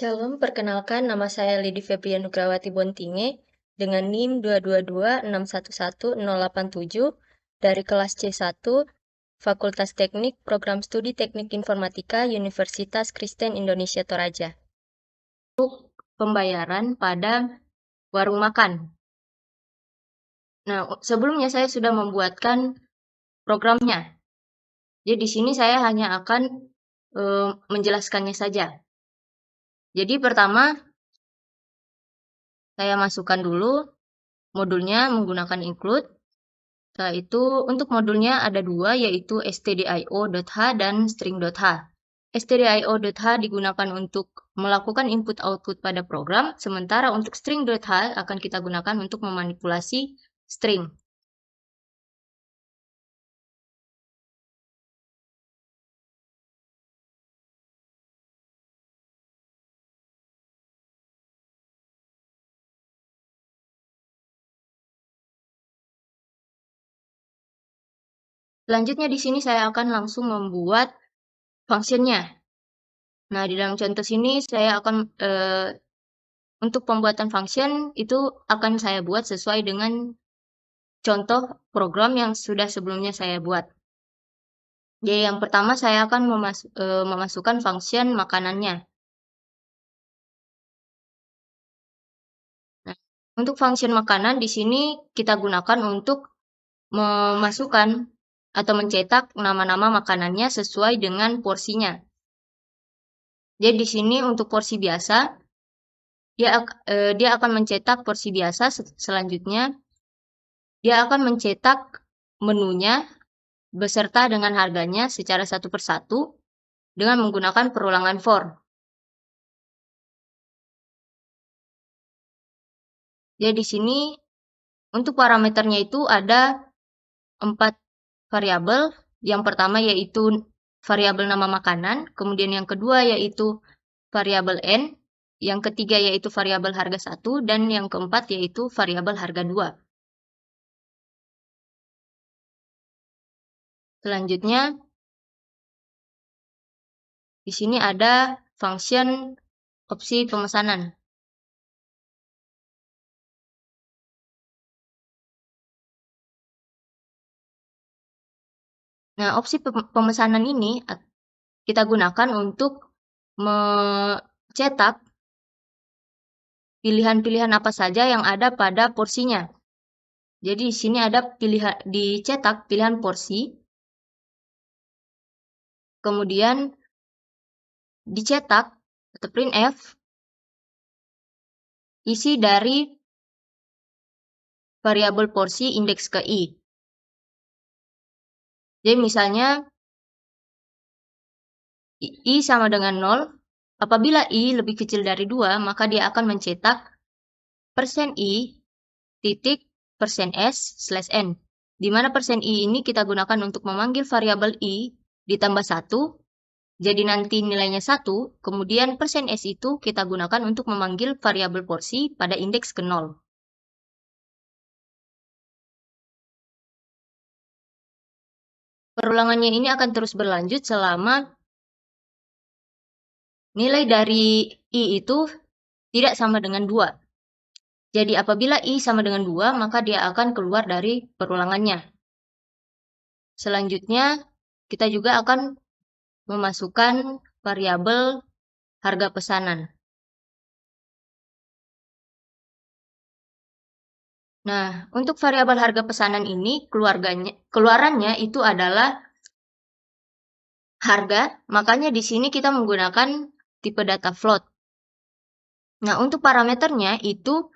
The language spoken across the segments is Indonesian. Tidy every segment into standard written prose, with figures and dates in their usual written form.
Shalom, perkenalkan nama saya Lidi Febrian Nugrawati Bontinge dengan NIM 222611087 dari kelas C1 Fakultas Teknik Program Studi Teknik Informatika Universitas Kristen Indonesia Toraja. Untuk pembayaran pada warung makan. Nah, sebelumnya saya sudah membuatkan programnya. Jadi di sini saya hanya akan menjelaskannya saja. Jadi pertama saya masukkan dulu modulnya menggunakan include. Setelah itu untuk modulnya ada dua, yaitu stdio.h dan string.h. stdio.h digunakan untuk melakukan input-output pada program, sementara untuk string.h akan kita gunakan untuk memanipulasi string. Selanjutnya di sini saya akan langsung membuat functionnya. Nah, di dalam contoh sini saya akan untuk pembuatan function itu akan saya buat sesuai dengan contoh program yang sudah sebelumnya saya buat. Jadi yang pertama saya akan memasukkan function makanannya. Nah, untuk function makanan di sini kita gunakan untuk memasukkan atau mencetak nama-nama makanannya sesuai dengan porsinya. Jadi di sini untuk porsi biasa dia akan mencetak porsi biasa. Selanjutnya dia akan mencetak menunya beserta dengan harganya secara satu persatu dengan menggunakan perulangan for. Jadi di sini untuk parameternya itu ada 4 variabel. Yang pertama yaitu variabel nama makanan, kemudian yang kedua yaitu variabel n, yang ketiga yaitu variabel harga 1, dan yang keempat yaitu variabel harga 2. Selanjutnya di sini ada function opsi pemesanan. Nah, opsi pemesanan ini kita gunakan untuk mencetak pilihan-pilihan apa saja yang ada pada porsinya. Jadi di sini ada dicetak pilihan porsi, kemudian dicetak atau printf isi dari variabel porsi indeks ke i. Jadi misalnya i sama dengan 0, apabila i lebih kecil dari 2, maka dia akan mencetak %i titik %s/n, di mana %i ini kita gunakan untuk memanggil variabel i ditambah 1, jadi nanti nilainya 1, kemudian %s itu kita gunakan untuk memanggil variabel porsi pada indeks ke 0. Perulangannya ini akan terus berlanjut selama nilai dari i itu tidak sama dengan 2. Jadi apabila i sama dengan 2, maka dia akan keluar dari perulangannya. Selanjutnya, kita juga akan memasukkan variabel harga pesanan. Nah, untuk variabel harga pesanan ini keluarannya itu adalah harga, makanya di sini kita menggunakan tipe data float. Nah, untuk parameternya itu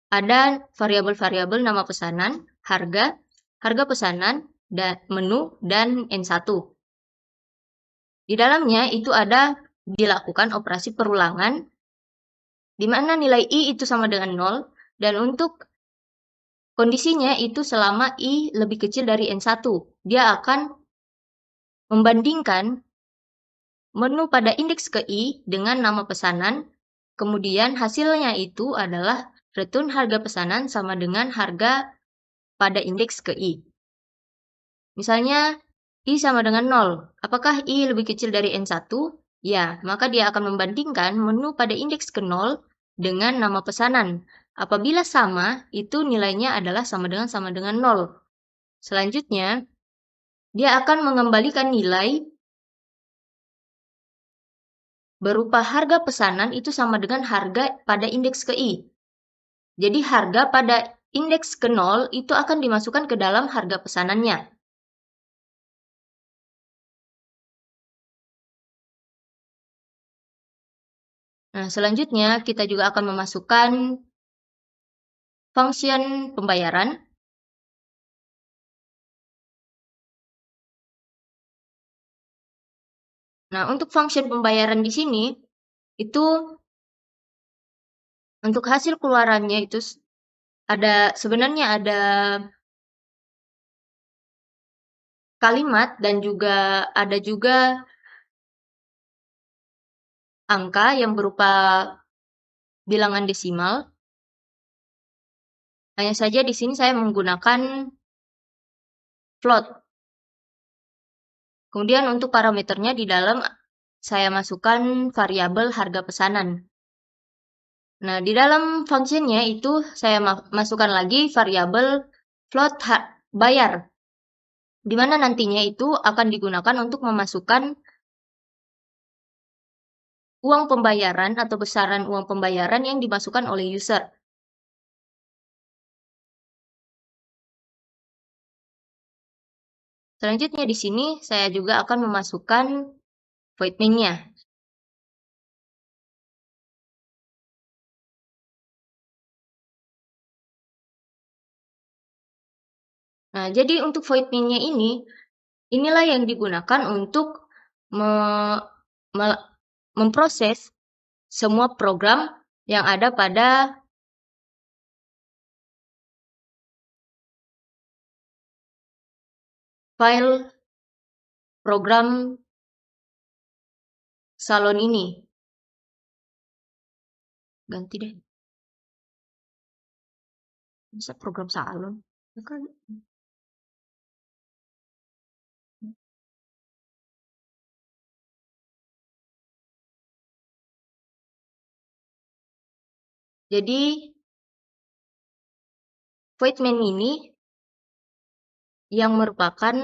ada variabel-variabel nama pesanan, harga pesanan, dan menu, dan N1. Di dalamnya itu ada dilakukan operasi perulangan, di mana nilai i itu sama dengan 0, dan untuk kondisinya itu selama i lebih kecil dari N1, dia akan membandingkan menu pada indeks ke i dengan nama pesanan, kemudian hasilnya itu adalah return harga pesanan sama dengan harga pada indeks ke i. Misalnya i sama dengan 0, apakah i lebih kecil dari N1? Ya, maka dia akan membandingkan menu pada indeks ke-0 dengan nama pesanan. Apabila sama, itu nilainya adalah sama dengan 0. Selanjutnya, dia akan mengembalikan nilai berupa harga pesanan itu sama dengan harga pada indeks ke-i. Jadi harga pada indeks ke-0 itu akan dimasukkan ke dalam harga pesanannya. Nah, selanjutnya kita juga akan memasukkan function pembayaran. Nah, untuk function pembayaran di sini, itu untuk hasil keluarannya itu sebenarnya ada kalimat dan juga ada juga angka yang berupa bilangan desimal. Hanya saja di sini saya menggunakan float. Kemudian untuk parameternya di dalam saya masukkan variabel harga pesanan. Nah, di dalam functionnya itu saya masukkan lagi variabel float bayar, di mana nantinya itu akan digunakan untuk memasukkan uang pembayaran atau besaran uang pembayaran yang dimasukkan oleh user. Selanjutnya di sini saya juga akan memasukkan void main-nya. Nah, jadi untuk void main-nya inilah yang digunakan untuk memproses semua program yang ada pada file program salon ini. Ganti deh. Bisa program salon. Jadi void main ini yang merupakan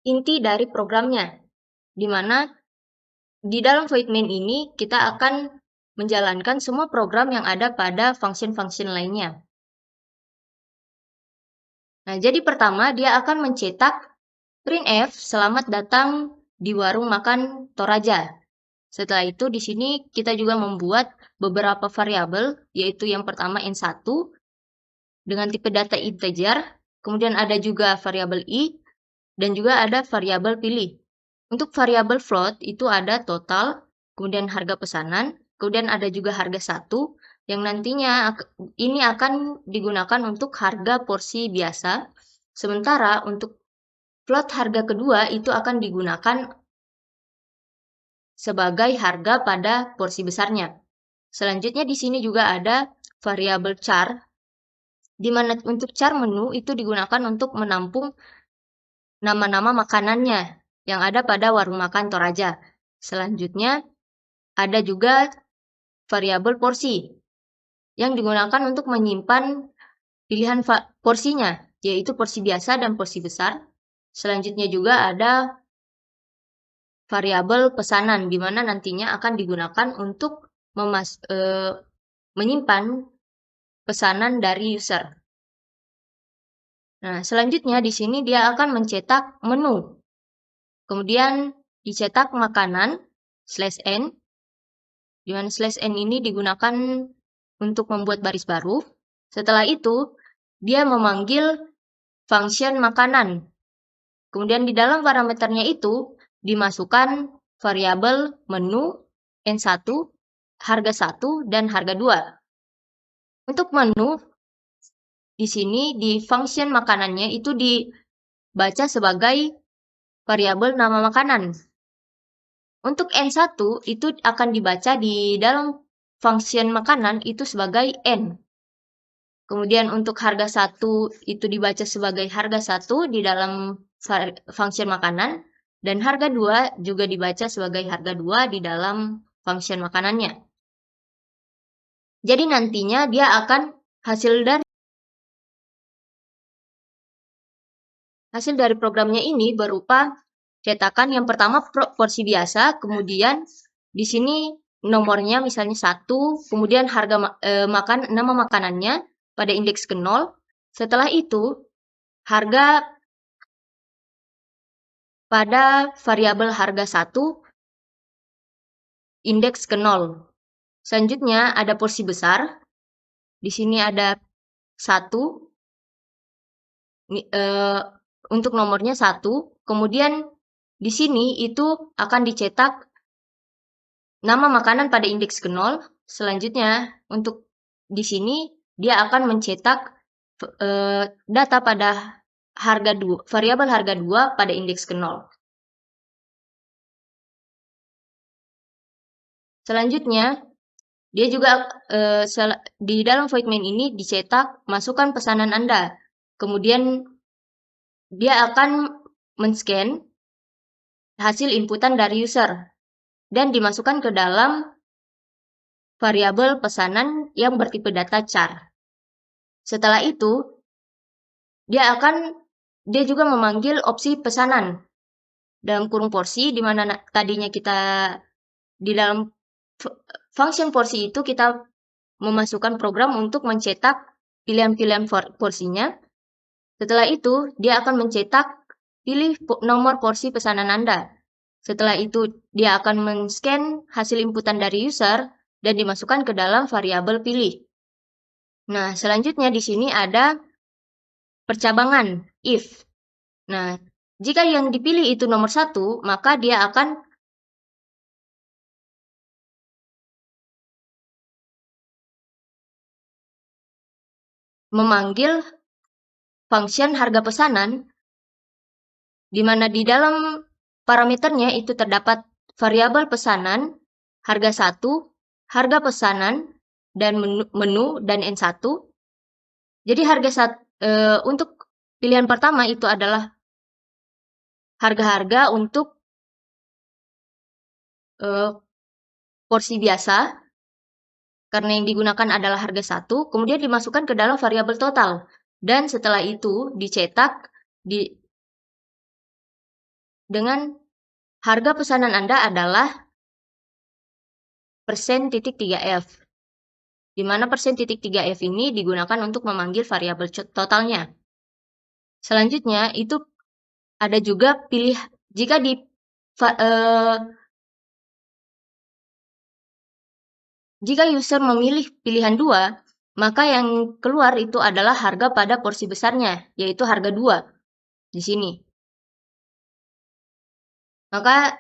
inti dari programnya, di mana di dalam void main ini kita akan menjalankan semua program yang ada pada function-function lainnya. Nah, jadi pertama dia akan mencetak printf selamat datang di warung makan Toraja. Setelah itu di sini kita juga membuat beberapa variabel, yaitu yang pertama n1 dengan tipe data integer, kemudian ada juga variabel i dan juga ada variabel pilih. Untuk variabel float itu ada total, kemudian harga pesanan, kemudian ada juga harga 1 yang nantinya ini akan digunakan untuk harga porsi biasa. Sementara untuk float harga kedua itu akan digunakan sebagai harga pada porsi besarnya. Selanjutnya di sini juga ada variabel char, di mana untuk char menu itu digunakan untuk menampung nama-nama makanannya yang ada pada warung makan Toraja. Selanjutnya ada juga variabel porsi yang digunakan untuk menyimpan pilihan porsinya, yaitu porsi biasa dan porsi besar. Selanjutnya juga ada variabel pesanan, di mana nantinya akan digunakan untuk menyimpan pesanan dari user. Nah, selanjutnya di sini dia akan mencetak menu. Kemudian dicetak makanan /n, di mana /n ini digunakan untuk membuat baris baru. Setelah itu, dia memanggil function makanan. Kemudian di dalam parameternya itu dimasukkan variabel menu n1, harga 1, dan harga 2. Untuk menu, di sini di function makanannya itu dibaca sebagai variabel nama makanan. Untuk N1 itu akan dibaca di dalam function makanan itu sebagai N. Kemudian untuk harga 1 itu dibaca sebagai harga 1 di dalam function makanan. Dan harga 2 juga dibaca sebagai harga 2 di dalam function makanannya. Jadi nantinya dia akan hasil dari programnya ini berupa cetakan yang pertama porsi biasa, kemudian di sini nomornya misalnya 1, kemudian harga nama makanannya pada indeks ke 0. Setelah itu harga pada variabel harga 1 indeks ke 0. Selanjutnya ada porsi besar. Di sini ada 1. Untuk nomornya 1. Kemudian di sini itu akan dicetak nama makanan pada indeks ke 0. Selanjutnya untuk di sini dia akan mencetak data pada harga 2, variabel harga 2 pada indeks ke 0. Selanjutnya dia juga di dalam void main ini dicetak masukkan pesanan Anda. Kemudian dia akan men-scan hasil inputan dari user dan dimasukkan ke dalam variabel pesanan yang bertipe data char. Setelah itu, dia juga memanggil opsi pesanan dalam kurung porsi, di mana tadinya kita di dalam function porsi itu kita memasukkan program untuk mencetak pilihan-pilihan porsinya. Setelah itu, dia akan mencetak pilih nomor porsi pesanan Anda. Setelah itu, dia akan men-scan hasil inputan dari user dan dimasukkan ke dalam variabel pilih. Nah, selanjutnya di sini ada percabangan, if. Nah, jika yang dipilih itu nomor 1, maka dia akan memanggil function harga pesanan, di mana di dalam parameternya itu terdapat variabel pesanan, harga 1, harga pesanan, dan menu dan N1. Jadi untuk pilihan pertama itu adalah harga-harga untuk porsi biasa, karena yang digunakan adalah harga 1, kemudian dimasukkan ke dalam variabel total. Dan setelah itu dicetak dengan harga pesanan Anda adalah %.3f, di mana %.3f ini digunakan untuk memanggil variabel totalnya. Selanjutnya itu ada juga jika user memilih pilihan 2, maka yang keluar itu adalah harga pada porsi besarnya, yaitu harga 2 di sini. Maka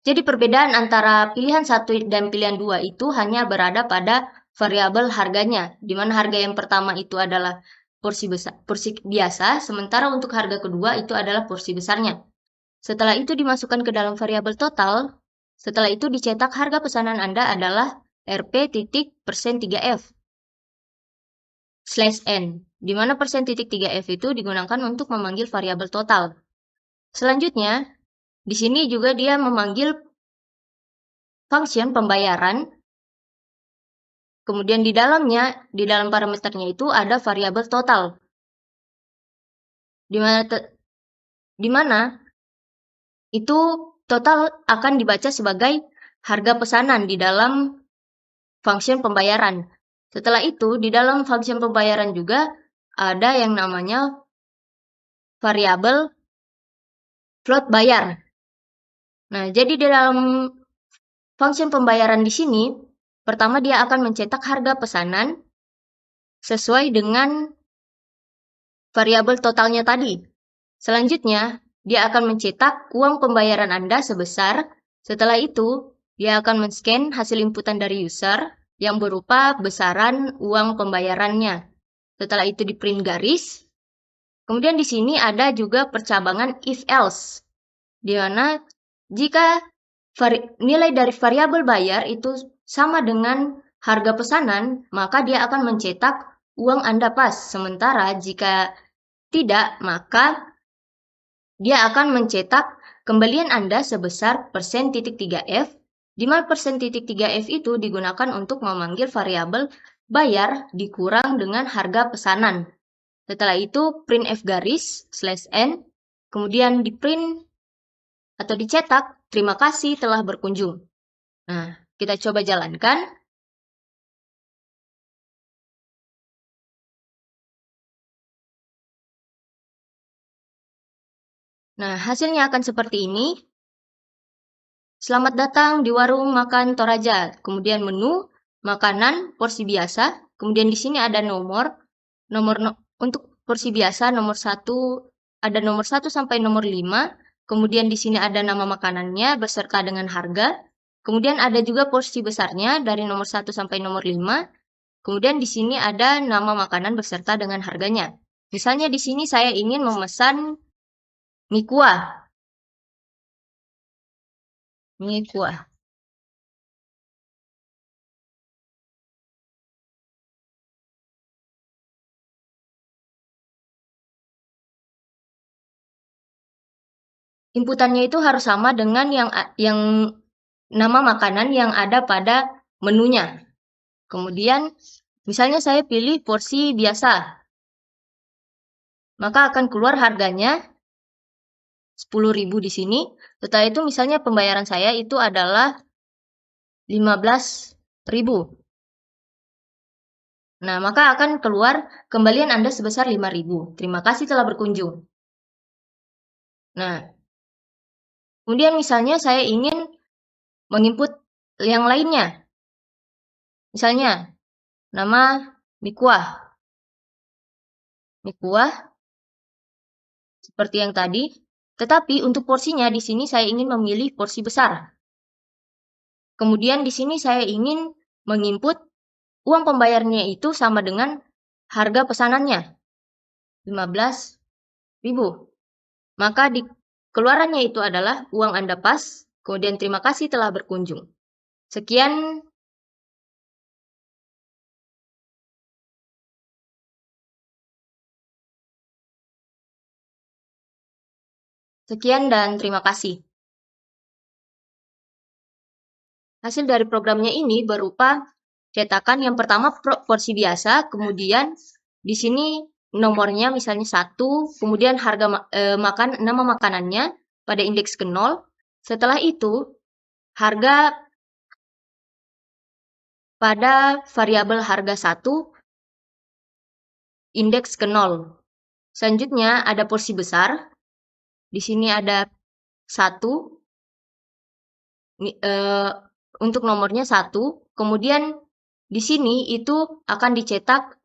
jadi perbedaan antara pilihan 1 dan pilihan 2 itu hanya berada pada variabel harganya, di mana harga yang pertama itu adalah porsi biasa, sementara untuk harga kedua itu adalah porsi besarnya. Setelah itu dimasukkan ke dalam variabel total, setelah itu dicetak harga pesanan Anda adalah rp.%3f /n, di mana %.3f itu digunakan untuk memanggil variabel total. Selanjutnya, di sini juga dia memanggil function pembayaran. Kemudian di dalam parameternya itu ada variabel total. Di mana itu total akan dibaca sebagai harga pesanan di dalam function pembayaran. Setelah itu, di dalam function pembayaran juga ada yang namanya variabel float bayar. Nah, jadi di dalam function pembayaran di sini, pertama dia akan mencetak harga pesanan sesuai dengan variabel totalnya tadi. Selanjutnya, dia akan mencetak uang pembayaran Anda sebesar. Setelah itu, dia akan men-scan hasil inputan dari user yang berupa besaran uang pembayarannya. Setelah itu di-print garis. Kemudian di sini ada juga percabangan if-else, di mana jika nilai dari variabel bayar itu sama dengan harga pesanan, maka dia akan mencetak uang Anda pas. Sementara jika tidak, maka dia akan mencetak kembalian Anda sebesar %.3f, di mana %.3f itu digunakan untuk memanggil variabel bayar dikurang dengan harga pesanan. Setelah itu print f garis /n, kemudian di print atau dicetak, terima kasih telah berkunjung. Nah, kita coba jalankan. Nah, hasilnya akan seperti ini. Selamat datang di warung makan Toraja. Kemudian menu, makanan, porsi biasa. Kemudian di sini ada nomor untuk porsi biasa nomor 1, ada nomor 1 sampai nomor 5. Kemudian di sini ada nama makanannya beserta dengan harga. Kemudian ada juga porsi besarnya dari nomor 1 sampai nomor 5. Kemudian di sini ada nama makanan beserta dengan harganya. Misalnya di sini saya ingin memesan mie kuah. Mie kuah. Inputannya itu harus sama dengan yang nama makanan yang ada pada menunya. Kemudian misalnya saya pilih porsi biasa, maka akan keluar harganya 10.000 di sini. Setelah itu misalnya pembayaran saya itu adalah 15.000. Nah, maka akan keluar kembalian Anda sebesar 5.000. Terima kasih telah berkunjung. Nah, kemudian misalnya saya ingin menginput yang lainnya. Misalnya nama mie kuah. Mie kuah seperti yang tadi. Tetapi untuk porsinya di sini saya ingin memilih porsi besar. Kemudian di sini saya ingin menginput uang pembayarnya itu sama dengan harga pesanannya, 15.000. Maka di keluarannya itu adalah uang Anda pas, kemudian terima kasih telah berkunjung. Sekian. Sekian dan terima kasih. Hasil dari programnya ini berupa cetakan yang pertama porsi biasa, kemudian di sini nomornya misalnya 1, kemudian harga nama makanannya pada indeks ke 0. Setelah itu harga pada variabel harga 1 indeks ke 0. Selanjutnya ada porsi besar. Di sini ada 1. Untuk nomornya 1. Kemudian di sini itu akan dicetak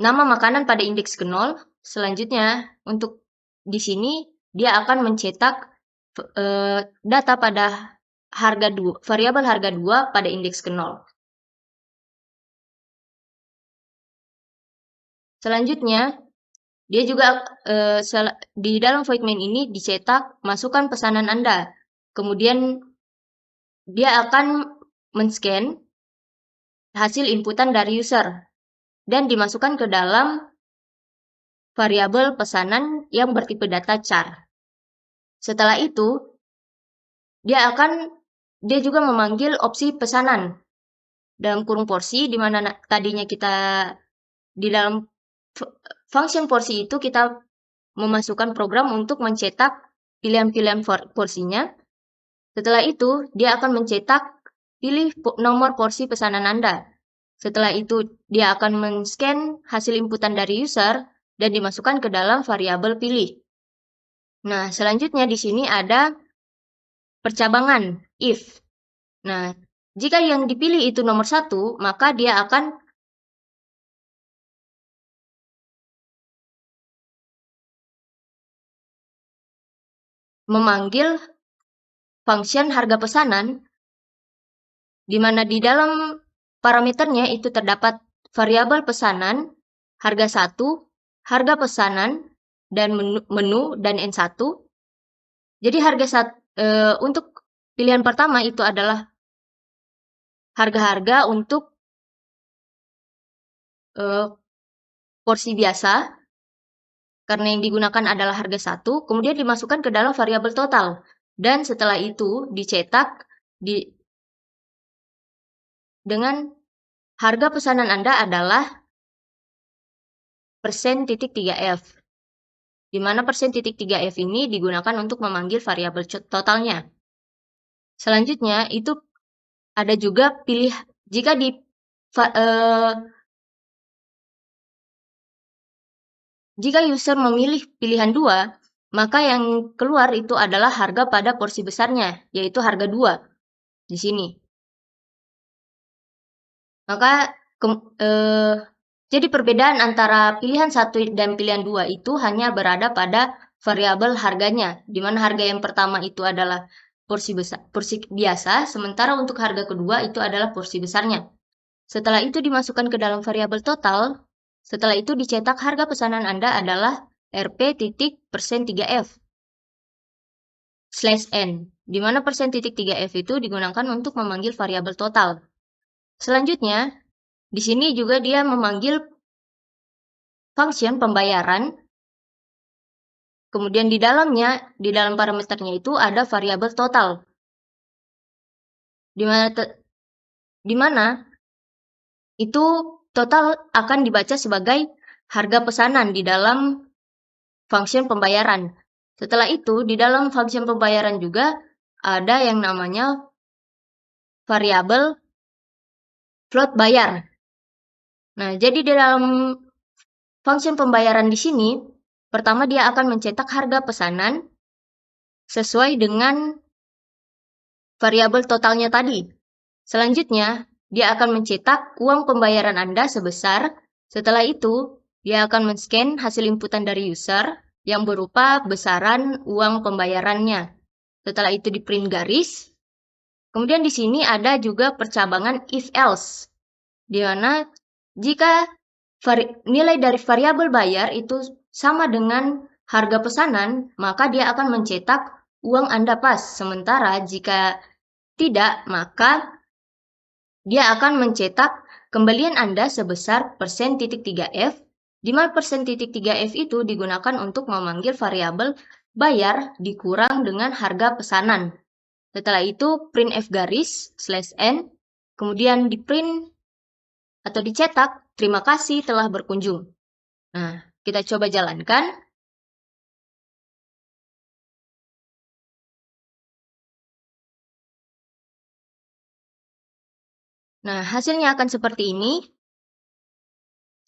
nama makanan pada indeks ke 0. Selanjutnya untuk di sini dia akan mencetak data pada harga 2, variabel harga 2 pada indeks ke 0. Selanjutnya dia juga di dalam void main ini dicetak masukkan pesanan Anda. Kemudian dia akan men-scan hasil inputan dari user dan dimasukkan ke dalam variabel pesanan yang bertipe data char. Setelah itu dia juga memanggil opsi pesanan dalam kurung porsi, di mana tadinya kita di dalam function porsi itu kita memasukkan program untuk mencetak pilihan-pilihan porsinya. Setelah itu dia akan mencetak pilih nomor porsi pesanan Anda. Setelah itu dia akan men-scan hasil inputan dari user dan dimasukkan ke dalam variabel pilih. Nah, selanjutnya di sini ada percabangan if. Nah, jika yang dipilih itu nomor 1, maka dia akan memanggil function harga pesanan, di mana di dalam parameternya itu terdapat variabel pesanan, harga 1, harga pesanan, dan menu dan N1. Jadi untuk pilihan pertama itu adalah harga-harga untuk porsi biasa. karena yang digunakan adalah harga 1, kemudian dimasukkan ke dalam variabel total. Dan setelah itu dicetak dengan harga pesanan Anda adalah %.3F, di mana %.3F ini digunakan untuk memanggil variabel totalnya. Selanjutnya, itu ada juga jika user memilih pilihan 2, maka yang keluar itu adalah harga pada porsi besarnya, yaitu harga 2 di sini. Maka jadi perbedaan antara pilihan 1 dan pilihan 2 itu hanya berada pada variabel harganya, di mana harga yang pertama itu adalah porsi biasa, sementara untuk harga kedua itu adalah porsi besarnya. Setelah itu dimasukkan ke dalam variabel total. Setelah itu dicetak harga pesanan Anda adalah Rp.%3F /N, di mana %.3F itu digunakan untuk memanggil variabel total. Selanjutnya, di sini juga dia memanggil function pembayaran. Kemudian di dalam parameternya itu ada variabel total. Di mana itu total akan dibaca sebagai harga pesanan di dalam function pembayaran. Setelah itu, di dalam function pembayaran juga ada yang namanya variabel float bayar. Nah, jadi di dalam function pembayaran di sini, pertama dia akan mencetak harga pesanan sesuai dengan variabel totalnya tadi. Selanjutnya, dia akan mencetak uang pembayaran Anda sebesar. Setelah itu, dia akan men-scan hasil inputan dari user yang berupa besaran uang pembayarannya. Setelah itu di-print garis. Kemudian di sini ada juga percabangan if-else, di mana jika nilai dari variabel bayar itu sama dengan harga pesanan, maka dia akan mencetak uang Anda pas. Sementara jika tidak, maka dia akan mencetak kembalian Anda sebesar %.3F, di mana %.3F itu digunakan untuk memanggil variabel bayar dikurang dengan harga pesanan. Setelah itu print F garis /N, kemudian di print atau dicetak, terima kasih telah berkunjung. Nah, kita coba jalankan. Nah, hasilnya akan seperti ini.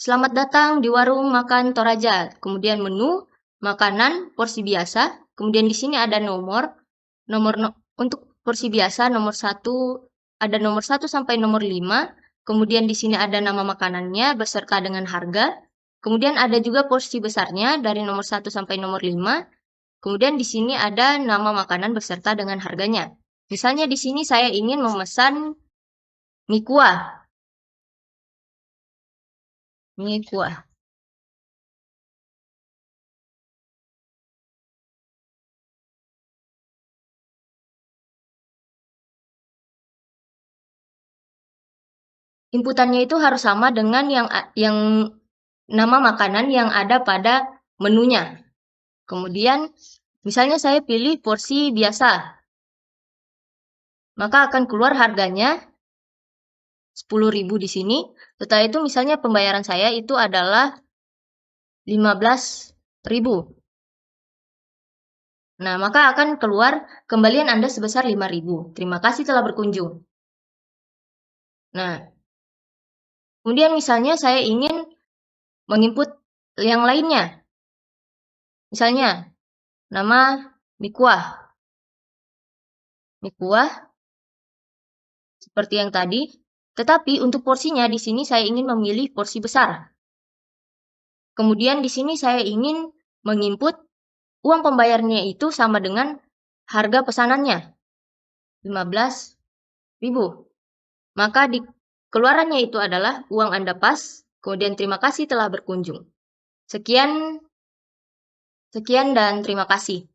Selamat datang di warung makan Toraja. Kemudian menu, makanan, porsi biasa. Kemudian di sini ada untuk porsi biasa nomor 1, ada nomor 1 sampai nomor 5. Kemudian di sini ada nama makanannya beserta dengan harga. Kemudian ada juga porsi besarnya dari nomor 1 sampai nomor 5. Kemudian di sini ada nama makanan beserta dengan harganya. Misalnya di sini saya ingin memesan mie kuah. Inputannya itu harus sama dengan yang nama makanan yang ada pada menunya. Kemudian misalnya saya pilih porsi biasa, maka akan keluar harganya 10.000 di sini. Setelah itu misalnya pembayaran saya itu adalah 15.000. Nah, maka akan keluar kembalian Anda sebesar 5.000. Terima kasih telah berkunjung. Nah, kemudian misalnya saya ingin menginput yang lainnya. Misalnya, nama mie kuah. Seperti yang tadi. Tetapi untuk porsinya di sini saya ingin memilih porsi besar. Kemudian di sini saya ingin menginput uang pembayarnya itu sama dengan harga pesanannya, 15.000. Maka keluarannya itu adalah uang Anda pas, kemudian terima kasih telah berkunjung. Sekian dan terima kasih.